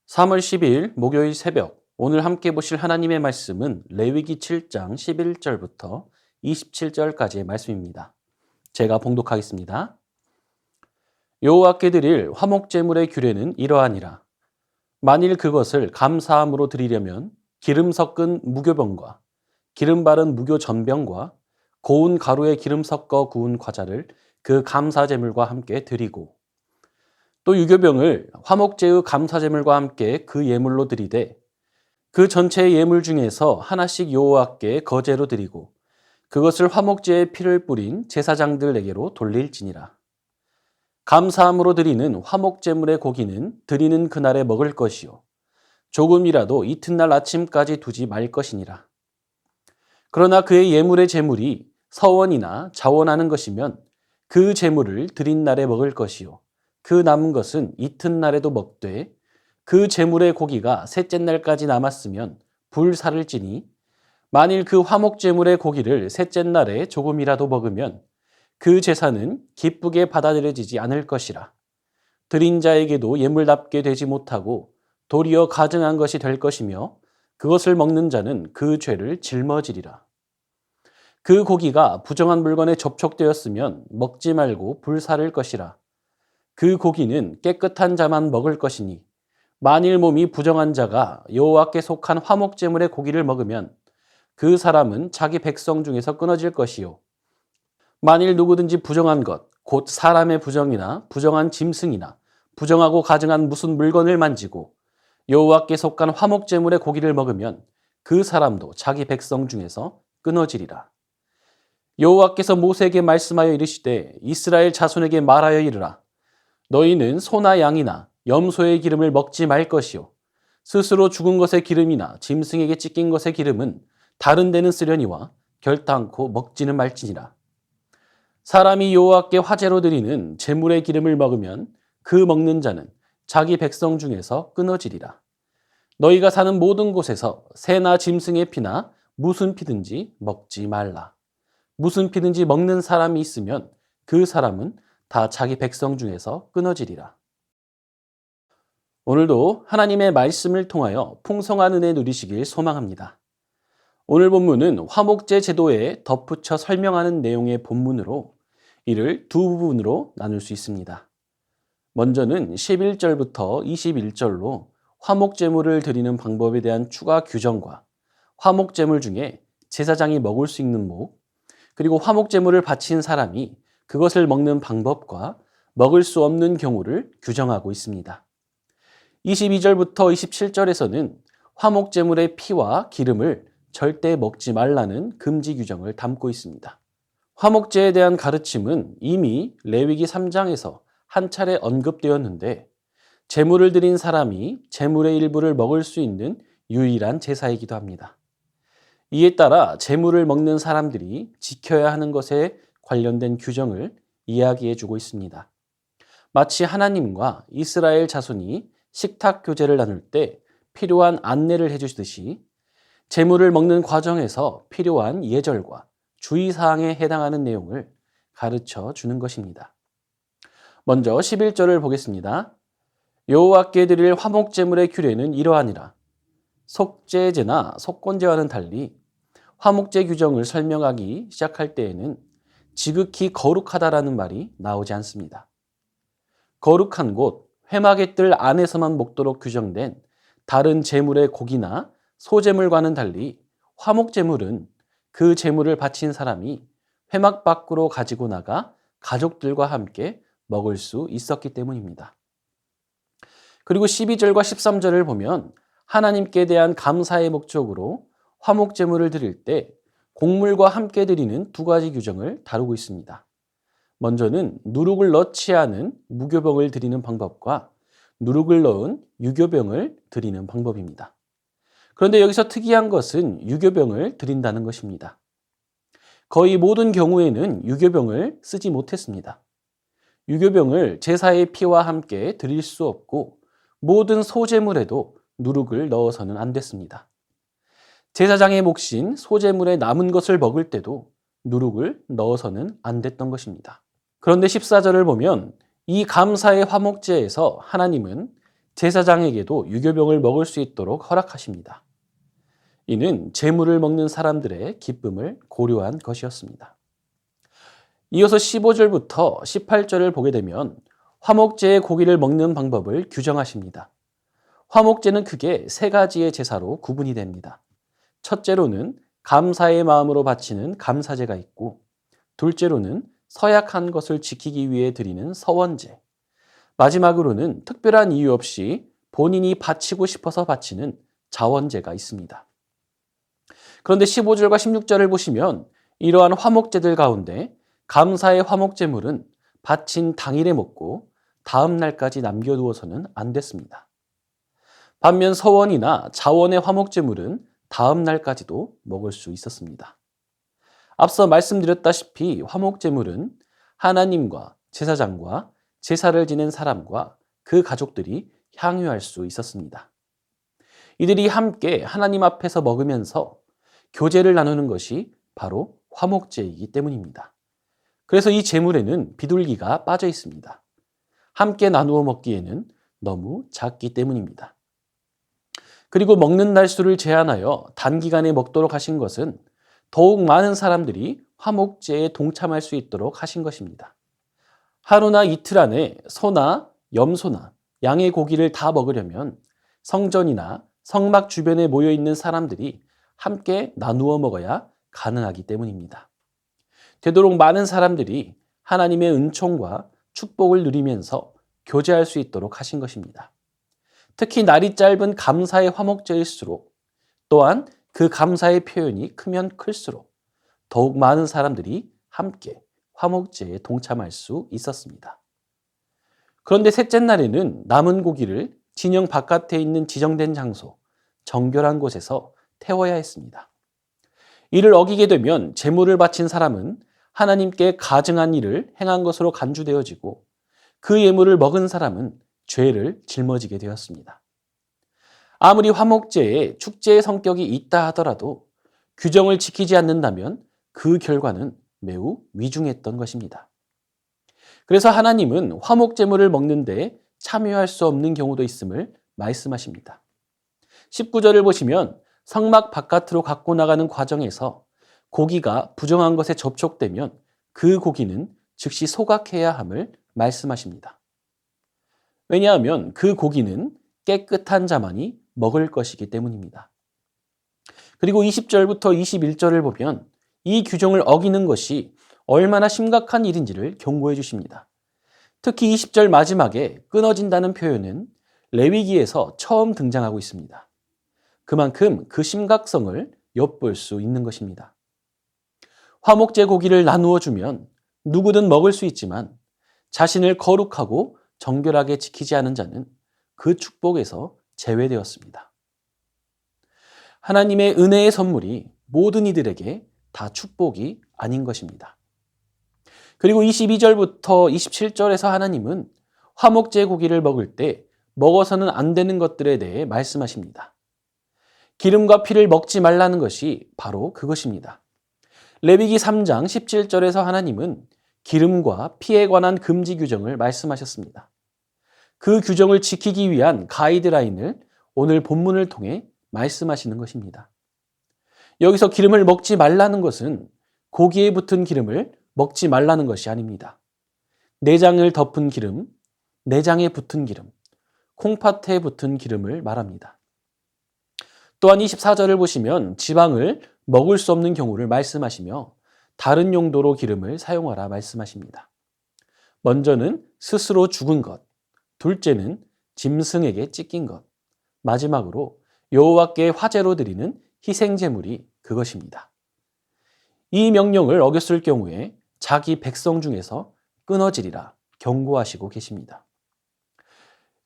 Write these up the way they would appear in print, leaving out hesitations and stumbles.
3월 10일 목요일 새벽, 오늘 함께 보실 하나님의 말씀은 레위기 7장 11절부터 27절까지의 말씀입니다. 제가 봉독하겠습니다. 여호와께 드릴 화목제물의 규례는 이러하니라. 만일 그것을 감사함으로 드리려면 기름 섞은 무교병과 기름 바른 무교 전병과 고운 가루에 기름 섞어 구운 과자를 그 감사제물과 함께 드리고 또 유교병을 화목제의 감사제물과 함께 그 예물로 드리되 그 전체의 예물 중에서 하나씩 여호와께 거제로 드리고 그것을 화목제의 피를 뿌린 제사장들에게로 돌릴지니라. 감사함으로 드리는 화목제물의 고기는 드리는 그날에 먹을 것이요 조금이라도 이튿날 아침까지 두지 말 것이니라. 그러나 그의 예물의 제물이 서원이나 자원하는 것이면 그 제물을 드린 날에 먹을 것이요 그 남은 것은 이튿날에도 먹되 그 제물의 고기가 셋째 날까지 남았으면 불사를 찌니 만일 그 화목제물의 고기를 셋째 날에 조금이라도 먹으면 그 제사는 기쁘게 받아들여지지 않을 것이라. 드린 자에게도 예물답게 되지 못하고 도리어 가증한 것이 될 것이며 그것을 먹는 자는 그 죄를 짊어지리라. 그 고기가 부정한 물건에 접촉되었으면 먹지 말고 불사를 것이라. 그 고기는 깨끗한 자만 먹을 것이니 만일 몸이 부정한 자가 여호와께 속한 화목제물의 고기를 먹으면 그 사람은 자기 백성 중에서 끊어질 것이요 만일 누구든지 부정한 것, 곧 사람의 부정이나 부정한 짐승이나 부정하고 가증한 무슨 물건을 만지고 여호와께 속한 화목제물의 고기를 먹으면 그 사람도 자기 백성 중에서 끊어지리라. 여호와께서 모세에게 말씀하여 이르시되 이스라엘 자손에게 말하여 이르라. 너희는 소나 양이나 염소의 기름을 먹지 말 것이요 스스로 죽은 것의 기름이나 짐승에게 찢긴 것의 기름은 다른 데는 쓰려니와 결단코 먹지는 말지니라. 사람이 여호와께 화제로 드리는 제물의 기름을 먹으면 그 먹는 자는 자기 백성 중에서 끊어지리라. 너희가 사는 모든 곳에서 새나 짐승의 피나 무슨 피든지 먹지 말라. 무슨 피든지 먹는 사람이 있으면 그 사람은 다 자기 백성 중에서 끊어지리라. 오늘도 하나님의 말씀을 통하여 풍성한 은혜 누리시길 소망합니다. 오늘 본문은 화목제 제도에 덧붙여 설명하는 내용의 본문으로 이를 두 부분으로 나눌 수 있습니다. 먼저는 11절부터 21절로 화목제물을 드리는 방법에 대한 추가 규정과 화목제물 중에 제사장이 먹을 수 있는 목, 그리고 화목제물을 바친 사람이 그것을 먹는 방법과 먹을 수 없는 경우를 규정하고 있습니다. 22절부터 27절에서는 화목제물의 피와 기름을 절대 먹지 말라는 금지 규정을 담고 있습니다. 화목제에 대한 가르침은 이미 레위기 3장에서 한 차례 언급되었는데 제물을 드린 사람이 제물의 일부를 먹을 수 있는 유일한 제사이기도 합니다. 이에 따라 제물을 먹는 사람들이 지켜야 하는 것에 관련된 규정을 이야기해 주고 있습니다. 마치 하나님과 이스라엘 자손이 식탁 교제를 나눌 때 필요한 안내를 해주시듯이 제물을 먹는 과정에서 필요한 예절과 주의사항에 해당하는 내용을 가르쳐 주는 것입니다. 먼저 11절을 보겠습니다. 여호와께 드릴 화목제물의 규례는 이러하니라. 속죄제나 속건제와는 달리 화목제 규정을 설명하기 시작할 때에는 지극히 거룩하다라는 말이 나오지 않습니다. 거룩한 곳, 회막의 뜰 안에서만 먹도록 규정된 다른 제물의 고기나 소제물과는 달리 화목제물은 그 제물을 바친 사람이 회막 밖으로 가지고 나가 가족들과 함께 먹을 수 있었기 때문입니다. 그리고 12절과 13절을 보면 하나님께 대한 감사의 목적으로 화목제물을 드릴 때 곡물과 함께 드리는 두 가지 규정을 다루고 있습니다. 먼저는 누룩을 넣지 않은 무교병을 드리는 방법과 누룩을 넣은 유교병을 드리는 방법입니다. 그런데 여기서 특이한 것은 유교병을 드린다는 것입니다. 거의 모든 경우에는 유교병을 쓰지 못했습니다. 유교병을 제사의 피와 함께 드릴 수 없고 모든 소제물에도 누룩을 넣어서는 안 됐습니다. 제사장의 몫인 소제물에 남은 것을 먹을 때도 누룩을 넣어서는 안 됐던 것입니다. 그런데 14절을 보면 이 감사의 화목제에서 하나님은 제사장에게도 유교병을 먹을 수 있도록 허락하십니다. 이는 제물을 먹는 사람들의 기쁨을 고려한 것이었습니다. 이어서 15절부터 18절을 보게 되면 화목제의 고기를 먹는 방법을 규정하십니다. 화목제는 크게 세 가지의 제사로 구분이 됩니다. 첫째로는 감사의 마음으로 바치는 감사제가 있고, 둘째로는 서약한 것을 지키기 위해 드리는 서원제, 마지막으로는 특별한 이유 없이 본인이 바치고 싶어서 바치는 자원제가 있습니다. 그런데 15절과 16절을 보시면 이러한 화목제들 가운데 감사의 화목제물은 바친 당일에 먹고 다음 날까지 남겨두어서는 안 됐습니다. 반면 서원이나 자원의 화목제물은 다음 날까지도 먹을 수 있었습니다. 앞서 말씀드렸다시피 화목제물은 하나님과 제사장과 제사를 지낸 사람과 그 가족들이 향유할 수 있었습니다. 이들이 함께 하나님 앞에서 먹으면서 교제를 나누는 것이 바로 화목제이기 때문입니다. 그래서 이 제물에는 비둘기가 빠져 있습니다. 함께 나누어 먹기에는 너무 작기 때문입니다. 그리고 먹는 날수를 제한하여 단기간에 먹도록 하신 것은 더욱 많은 사람들이 화목제에 동참할 수 있도록 하신 것입니다. 하루나 이틀 안에 소나 염소나 양의 고기를 다 먹으려면 성전이나 성막 주변에 모여 있는 사람들이 함께 나누어 먹어야 가능하기 때문입니다. 되도록 많은 사람들이 하나님의 은총과 축복을 누리면서 교제할 수 있도록 하신 것입니다. 특히 날이 짧은 감사의 화목제일수록, 또한 그 감사의 표현이 크면 클수록 더욱 많은 사람들이 함께 화목제에 동참할 수 있었습니다. 그런데 셋째 날에는 남은 고기를 진영 바깥에 있는 지정된 장소, 정결한 곳에서 태워야 했습니다. 이를 어기게 되면 제물을 바친 사람은 하나님께 가증한 일을 행한 것으로 간주되어지고, 그 예물을 먹은 사람은 죄를 짊어지게 되었습니다. 아무리 화목제에 축제의 성격이 있다 하더라도 규정을 지키지 않는다면 그 결과는 매우 위중했던 것입니다. 그래서 하나님은 화목제물을 먹는데 참여할 수 없는 경우도 있음을 말씀하십니다. 19절을 보시면 성막 바깥으로 갖고 나가는 과정에서 고기가 부정한 것에 접촉되면 그 고기는 즉시 소각해야 함을 말씀하십니다. 왜냐하면 그 고기는 깨끗한 자만이 먹을 것이기 때문입니다. 그리고 20절부터 21절을 보면 이 규정을 어기는 것이 얼마나 심각한 일인지를 경고해 주십니다. 특히 20절 마지막에 끊어진다는 표현은 레위기에서 처음 등장하고 있습니다. 그만큼 그 심각성을 엿볼 수 있는 것입니다. 화목제 고기를 나누어 주면 누구든 먹을 수 있지만 자신을 거룩하고 정결하게 지키지 않은 자는 그 축복에서 제외되었습니다. 하나님의 은혜의 선물이 모든 이들에게 다 축복이 아닌 것입니다. 그리고 22절부터 27절에서 하나님은 화목제 고기를 먹을 때 먹어서는 안 되는 것들에 대해 말씀하십니다. 기름과 피를 먹지 말라는 것이 바로 그것입니다. 레위기 3장 17절에서 하나님은 기름과 피에 관한 금지 규정을 말씀하셨습니다. 그 규정을 지키기 위한 가이드라인을 오늘 본문을 통해 말씀하시는 것입니다. 여기서 기름을 먹지 말라는 것은 고기에 붙은 기름을 먹지 말라는 것이 아닙니다. 내장을 덮은 기름, 내장에 붙은 기름, 콩팥에 붙은 기름을 말합니다. 또한 24절을 보시면 지방을 먹을 수 없는 경우를 말씀하시며 다른 용도로 기름을 사용하라 말씀하십니다. 먼저는 스스로 죽은 것, 둘째는 짐승에게 찢긴 것, 마지막으로 여호와께 화제로 드리는 희생제물이 그것입니다. 이 명령을 어겼을 경우에 자기 백성 중에서 끊어지리라 경고하시고 계십니다.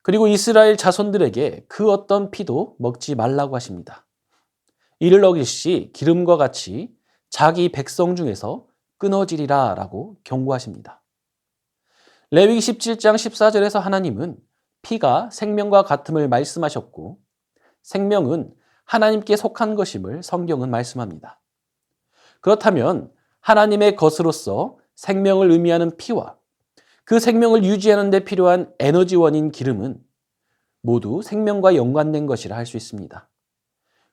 그리고 이스라엘 자손들에게 그 어떤 피도 먹지 말라고 하십니다. 이를 어길 시 기름과 같이 자기 백성 중에서 끊어지리라 라고 경고하십니다. 레위기 17장 14절에서 하나님은 피가 생명과 같음을 말씀하셨고 생명은 하나님께 속한 것임을 성경은 말씀합니다. 그렇다면 하나님의 것으로서 생명을 의미하는 피와 그 생명을 유지하는 데 필요한 에너지원인 기름은 모두 생명과 연관된 것이라 할 수 있습니다.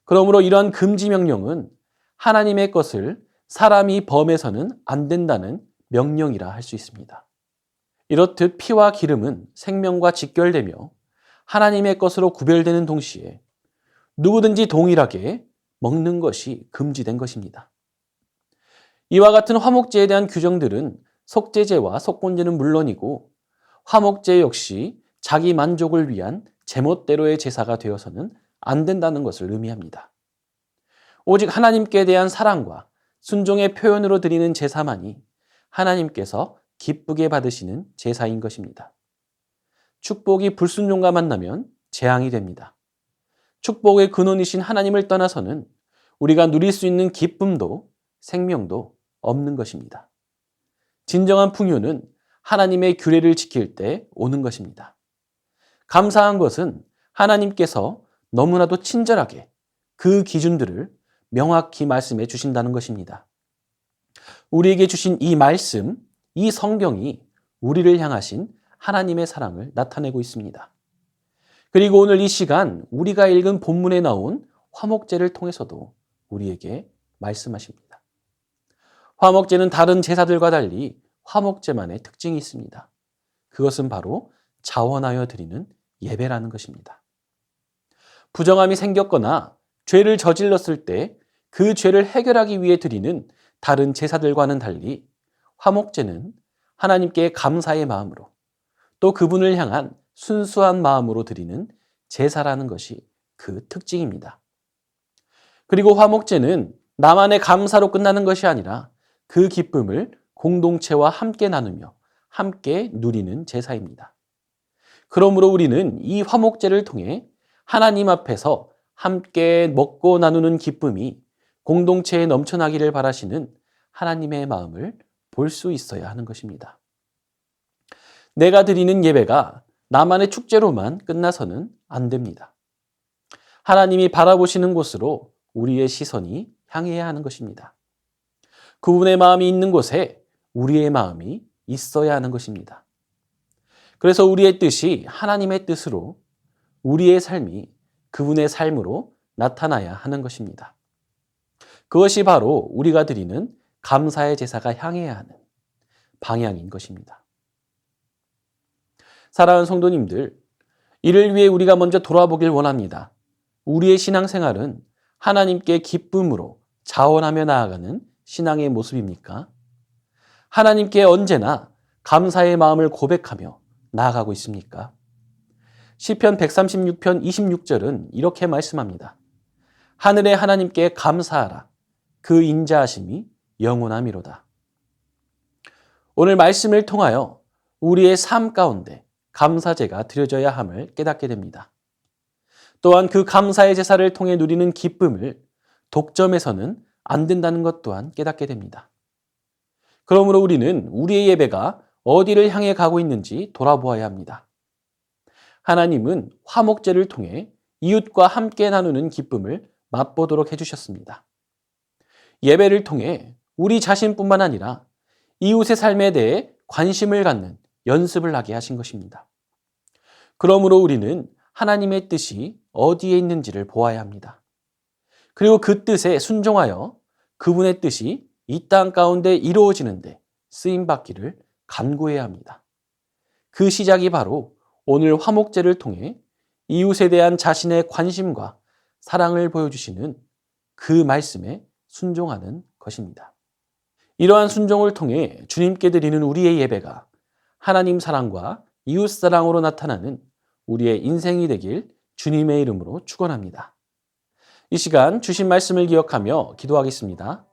그러므로 이러한 금지 명령은 하나님의 것을 사람이 범해서는 안 된다는 명령이라 할 수 있습니다. 이렇듯 피와 기름은 생명과 직결되며 하나님의 것으로 구별되는 동시에 누구든지 동일하게 먹는 것이 금지된 것입니다. 이와 같은 화목제에 대한 규정들은 속죄제와 속건제는 물론이고 화목제 역시 자기 만족을 위한 제멋대로의 제사가 되어서는 안 된다는 것을 의미합니다. 오직 하나님께 대한 사랑과 순종의 표현으로 드리는 제사만이 하나님께서 기쁘게 받으시는 제사인 것입니다. 축복이 불순종과 만나면 재앙이 됩니다. 축복의 근원이신 하나님을 떠나서는 우리가 누릴 수 있는 기쁨도 생명도 없는 것입니다. 진정한 풍요는 하나님의 규례를 지킬 때 오는 것입니다. 감사한 것은 하나님께서 너무나도 친절하게 그 기준들을 명확히 말씀해 주신다는 것입니다. 우리에게 주신 이 말씀, 이 성경이 우리를 향하신 하나님의 사랑을 나타내고 있습니다. 그리고 오늘 이 시간 우리가 읽은 본문에 나온 화목제를 통해서도 우리에게 말씀하십니다. 화목제는 다른 제사들과 달리 화목제만의 특징이 있습니다. 그것은 바로 자원하여 드리는 예배라는 것입니다. 부정함이 생겼거나 죄를 저질렀을 때 그 죄를 해결하기 위해 드리는 다른 제사들과는 달리 화목제는 하나님께 감사의 마음으로 또 그분을 향한 순수한 마음으로 드리는 제사라는 것이 그 특징입니다. 그리고 화목제는 나만의 감사로 끝나는 것이 아니라 그 기쁨을 공동체와 함께 나누며 함께 누리는 제사입니다. 그러므로 우리는 이 화목제를 통해 하나님 앞에서 함께 먹고 나누는 기쁨이 공동체에 넘쳐나기를 바라시는 하나님의 마음을 볼 수 있어야 하는 것입니다. 내가 드리는 예배가 나만의 축제로만 끝나서는 안 됩니다. 하나님이 바라보시는 곳으로 우리의 시선이 향해야 하는 것입니다. 그분의 마음이 있는 곳에 우리의 마음이 있어야 하는 것입니다. 그래서 우리의 뜻이 하나님의 뜻으로 우리의 삶이 그분의 삶으로 나타나야 하는 것입니다. 그것이 바로 우리가 드리는 감사의 제사가 향해야 하는 방향인 것입니다. 사랑하는 성도님들, 이를 위해 우리가 먼저 돌아보길 원합니다. 우리의 신앙생활은 하나님께 기쁨으로 자원하며 나아가는 신앙의 모습입니까? 하나님께 언제나 감사의 마음을 고백하며 나아가고 있습니까? 시편 136편 26절은 이렇게 말씀합니다. 하늘의 하나님께 감사하라. 그 인자하심이 영원함이로다. 오늘 말씀을 통하여 우리의 삶 가운데 감사제가 드려져야 함을 깨닫게 됩니다. 또한 그 감사의 제사를 통해 누리는 기쁨을 독점해서는 안 된다는 것 또한 깨닫게 됩니다. 그러므로 우리는 우리의 예배가 어디를 향해 가고 있는지 돌아보아야 합니다. 하나님은 화목제를 통해 이웃과 함께 나누는 기쁨을 맛보도록 해주셨습니다. 예배를 통해 우리 자신뿐만 아니라 이웃의 삶에 대해 관심을 갖는 연습을 하게 하신 것입니다. 그러므로 우리는 하나님의 뜻이 어디에 있는지를 보아야 합니다. 그리고 그 뜻에 순종하여 그분의 뜻이 이 땅 가운데 이루어지는데 쓰임받기를 간구해야 합니다. 그 시작이 바로 오늘 화목제를 통해 이웃에 대한 자신의 관심과 사랑을 보여주시는 그 말씀에 순종하는 것입니다. 이러한 순종을 통해 주님께 드리는 우리의 예배가 하나님 사랑과 이웃 사랑으로 나타나는 우리의 인생이 되길 주님의 이름으로 축원합니다. 이 시간 주신 말씀을 기억하며 기도하겠습니다.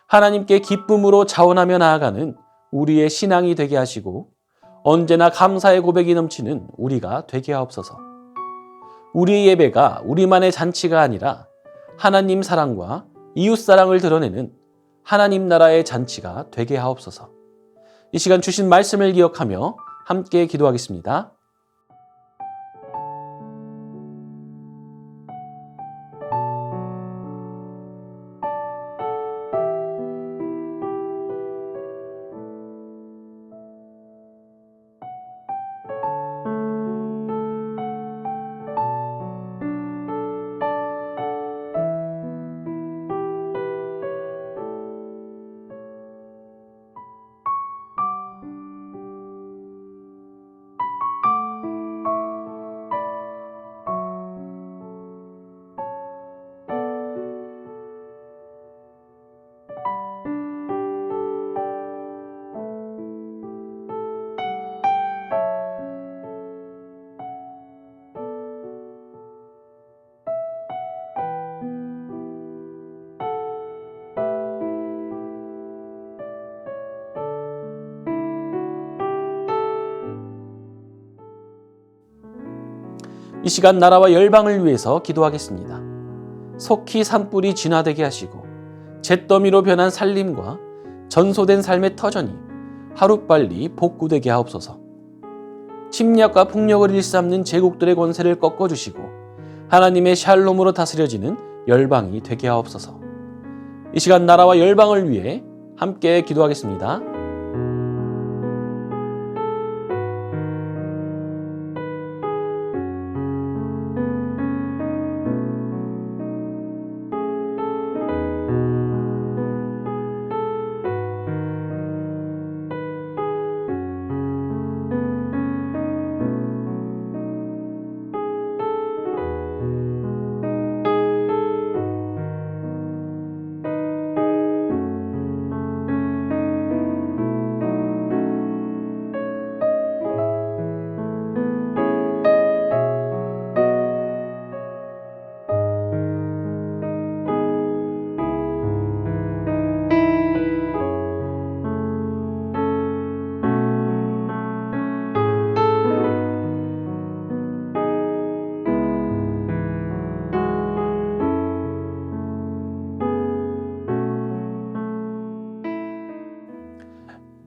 하나님께 기쁨으로 자원하며 나아가는 우리의 신앙이 되게 하시고 언제나 감사의 고백이 넘치는 우리가 되게 하옵소서. 우리의 예배가 우리만의 잔치가 아니라 하나님 사랑과 이웃 사랑을 드러내는 하나님 나라의 잔치가 되게 하옵소서. 이 시간 주신 말씀을 기억하며 함께 기도하겠습니다. 이 시간 나라와 열방을 위해서 기도하겠습니다. 속히 산불이 진화되게 하시고 잿더미로 변한 살림과 전소된 삶의 터전이 하루빨리 복구되게 하옵소서. 침략과 폭력을 일삼는 제국들의 권세를 꺾어주시고 하나님의 샬롬으로 다스려지는 열방이 되게 하옵소서. 이 시간 나라와 열방을 위해 함께 기도하겠습니다.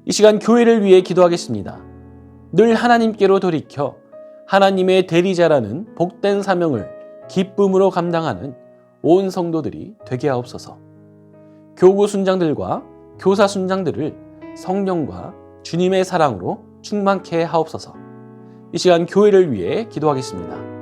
이 시간 교회를 위해 기도하겠습니다. 늘 하나님께로 돌이켜 하나님의 대리자라는 복된 사명을 기쁨으로 감당하는 온 성도들이 되게 하옵소서. 교구 순장들과 교사 순장들을 성령과 주님의 사랑으로 충만케 하옵소서. 이 시간 교회를 위해 기도하겠습니다.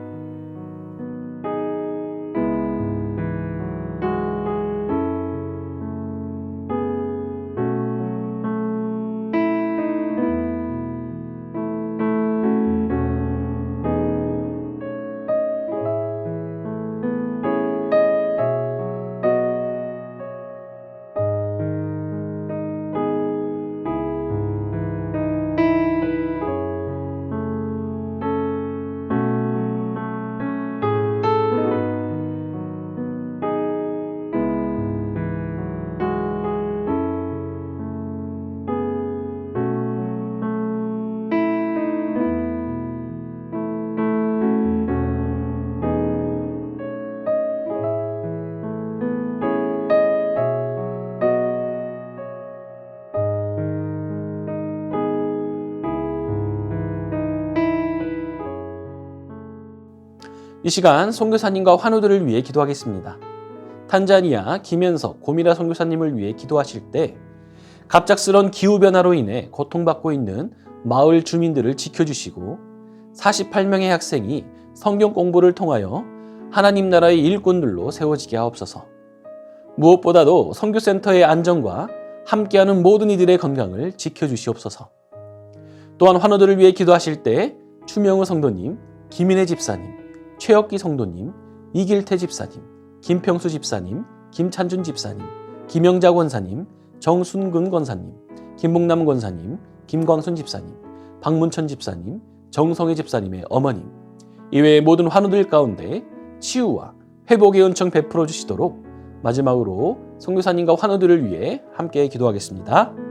이 시간 선교사님과 환우들을 위해 기도하겠습니다. 탄자니아 김현석 고미라 선교사님을 위해 기도하실 때 갑작스런 기후변화로 인해 고통받고 있는 마을 주민들을 지켜주시고 48명의 학생이 성경 공부를 통하여 하나님 나라의 일꾼들로 세워지게 하옵소서. 무엇보다도 선교센터의 안전과 함께하는 모든 이들의 건강을 지켜주시옵소서. 또한 환우들을 위해 기도하실 때 추명우 성도님, 김인혜 집사님, 최혁기 성도님, 이길태 집사님, 김평수 집사님, 김찬준 집사님, 김영자 권사님, 정순근 권사님, 김봉남 권사님, 김광순 집사님, 박문천 집사님, 정성희 집사님의 어머님, 이외의 모든 환우들 가운데 치유와 회복의 은총 베풀어 주시도록 마지막으로 선교사님과 환우들을 위해 함께 기도하겠습니다.